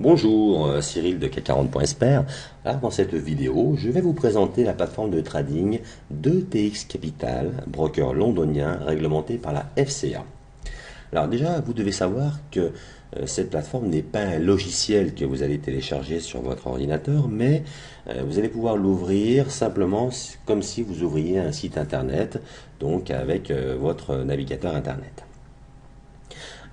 Bonjour, Cyril de CAC40.expert. Alors, dans cette vidéo, je vais vous présenter la plateforme de trading d'ETX Capital, broker londonien réglementé par la FCA. Alors déjà, vous devez savoir que cette plateforme n'est pas un logiciel que vous allez télécharger sur votre ordinateur, mais vous allez pouvoir l'ouvrir simplement comme si vous ouvriez un site internet, donc avec votre navigateur internet.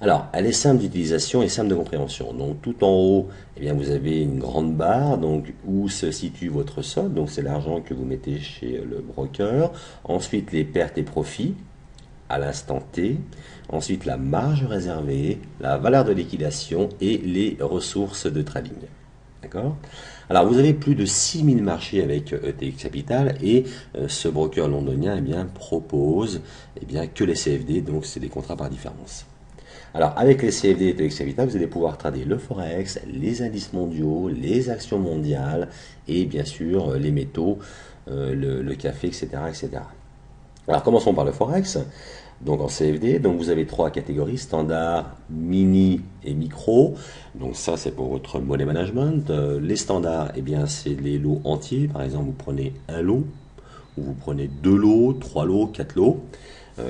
Alors, elle est simple d'utilisation et simple de compréhension. Donc, tout en haut, eh bien, vous avez une grande barre, donc où se situe votre solde. Donc, c'est l'argent que vous mettez chez le broker. Ensuite, les pertes et profits à l'instant T. Ensuite, la marge réservée, la valeur de liquidation et les ressources de trading. D'accord? Alors, vous avez plus de 6000 marchés avec ETX Capital et ce broker londonien, eh bien, propose eh bien, que les CFD, donc c'est des contrats par différence. Alors, avec les CFD et ETX Capital, vous allez pouvoir trader le Forex, les mondiaux, les actions mondiales et bien sûr les métaux, le café, etc., etc. Alors, commençons par le Forex. Donc, en CFD, donc vous avez trois catégories, standard, mini et micro. Donc, ça, c'est pour votre money management. Les standards, eh bien, c'est les lots entiers. Par exemple, vous prenez un lot, ou vous prenez deux lots, trois lots, quatre lots.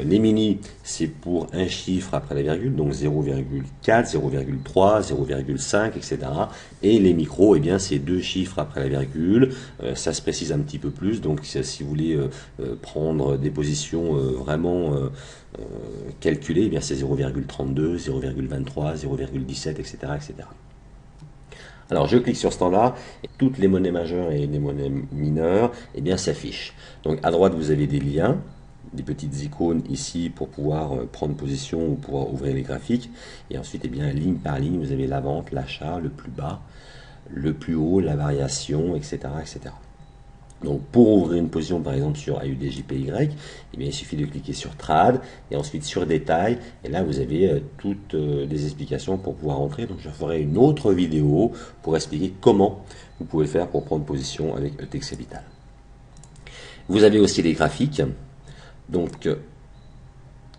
Les mini, c'est pour un chiffre après la virgule, donc 0,4, 0,3, 0,5, etc. Et les micros, eh bien, c'est deux chiffres après la virgule. Ça se précise un petit peu plus. Donc, si vous voulez prendre des positions vraiment calculées, eh bien, c'est 0,32, 0,23, 0,17, etc., etc. Alors je clique sur ce temps-là, et toutes les monnaies majeures et les monnaies mineures eh bien, s'affichent. Donc à droite, vous avez des liens, des petites icônes ici pour pouvoir prendre position ou pouvoir ouvrir les graphiques. Et ensuite, eh bien, ligne par ligne, vous avez la vente, l'achat, le plus bas, le plus haut, la variation, etc., etc. Donc pour ouvrir une position par exemple sur AUDJPY, eh bien, il suffit de cliquer sur Trad et ensuite sur Détail. Et là vous avez toutes les explications pour pouvoir entrer. Donc je ferai une autre vidéo pour expliquer comment vous pouvez faire pour prendre position avec ETX Capital. Vous avez aussi les graphiques. Donc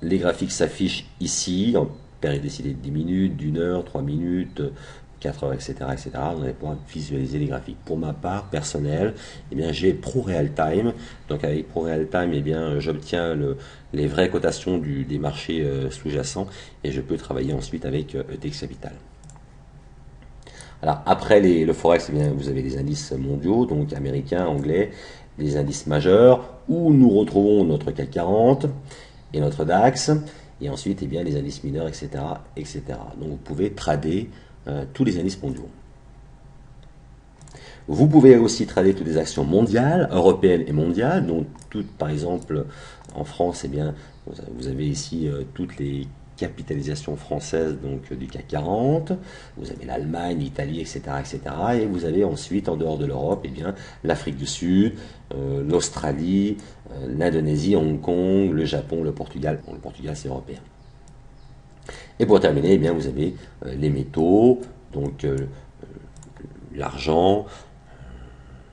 les graphiques s'affichent ici en période décidée de 10 minutes, d'une heure, 3 minutes, 4 heures, etc., etc. Vous allez pouvoir visualiser les graphiques. Pour ma part personnelle, eh bien, j'ai ProRealTime. Donc avec ProRealTime, eh bien, j'obtiens les vraies cotations des marchés sous-jacents et je peux travailler ensuite avec ETX Capital. Alors après le Forex, eh bien, vous avez les indices mondiaux, donc américains, anglais, les indices majeurs, où nous retrouvons notre CAC 40 et notre DAX, et ensuite eh bien, les indices mineurs, etc., etc. Donc vous pouvez trader tous les indices mondiaux. Vous pouvez aussi trader toutes les actions mondiales, européennes et mondiales. Donc, toutes, par exemple, en France, eh bien, vous avez ici toutes les capitalisations françaises donc du CAC 40. Vous avez l'Allemagne, l'Italie, etc., etc. Et vous avez ensuite, en dehors de l'Europe, eh bien, l'Afrique du Sud, l'Australie, l'Indonésie, Hong Kong, le Japon, le Portugal. Bon, le Portugal, c'est européen. Et pour terminer, eh bien, vous avez les métaux, donc l'argent,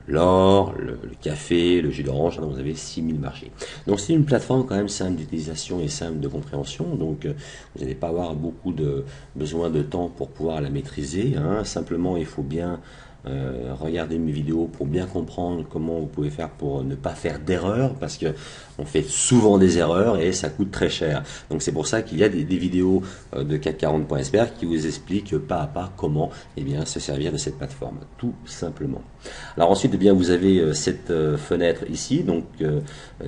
l'or, le café, le jus d'orange, vous avez 6000 marchés. Donc c'est une plateforme quand même simple d'utilisation et simple de compréhension, donc vous n'allez pas avoir beaucoup de besoin de temps pour pouvoir la maîtriser, hein. Simplement il faut bien regarder mes vidéos pour bien comprendre comment vous pouvez faire pour ne pas faire d'erreurs, parce que on fait souvent des erreurs et ça coûte très cher. Donc c'est pour ça qu'il y a des vidéos de CAC40.expert qui vous expliquent pas à pas comment eh bien, se servir de cette plateforme, tout simplement. Alors ensuite, eh bien, vous avez cette fenêtre ici, donc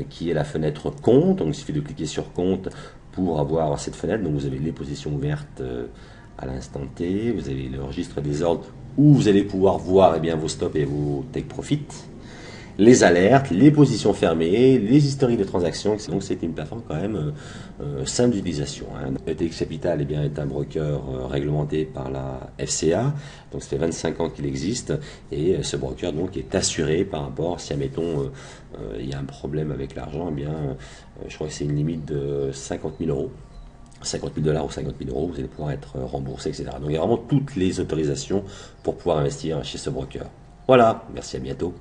qui est la fenêtre compte. Donc il suffit de cliquer sur compte pour avoir cette fenêtre. Donc vous avez les positions ouvertes à l'instant T, vous avez le registre des ordres où vous allez pouvoir voir eh bien, vos stops et vos take profit, les alertes, les positions fermées, les historiques de transactions. Donc c'est une plateforme quand même simple d'utilisation, hein. ETX Capital eh bien, est un broker réglementé par la FCA, donc ça fait 25 ans qu'il existe, et ce broker donc est assuré par rapport, si admettons il y a un problème avec l'argent, eh bien je crois que c'est une limite de 50 000 euros. 50 000 $ ou 50 000 euros, vous allez pouvoir être remboursé, etc. Donc il y a vraiment toutes les autorisations pour pouvoir investir chez ce broker. Voilà, merci, à bientôt.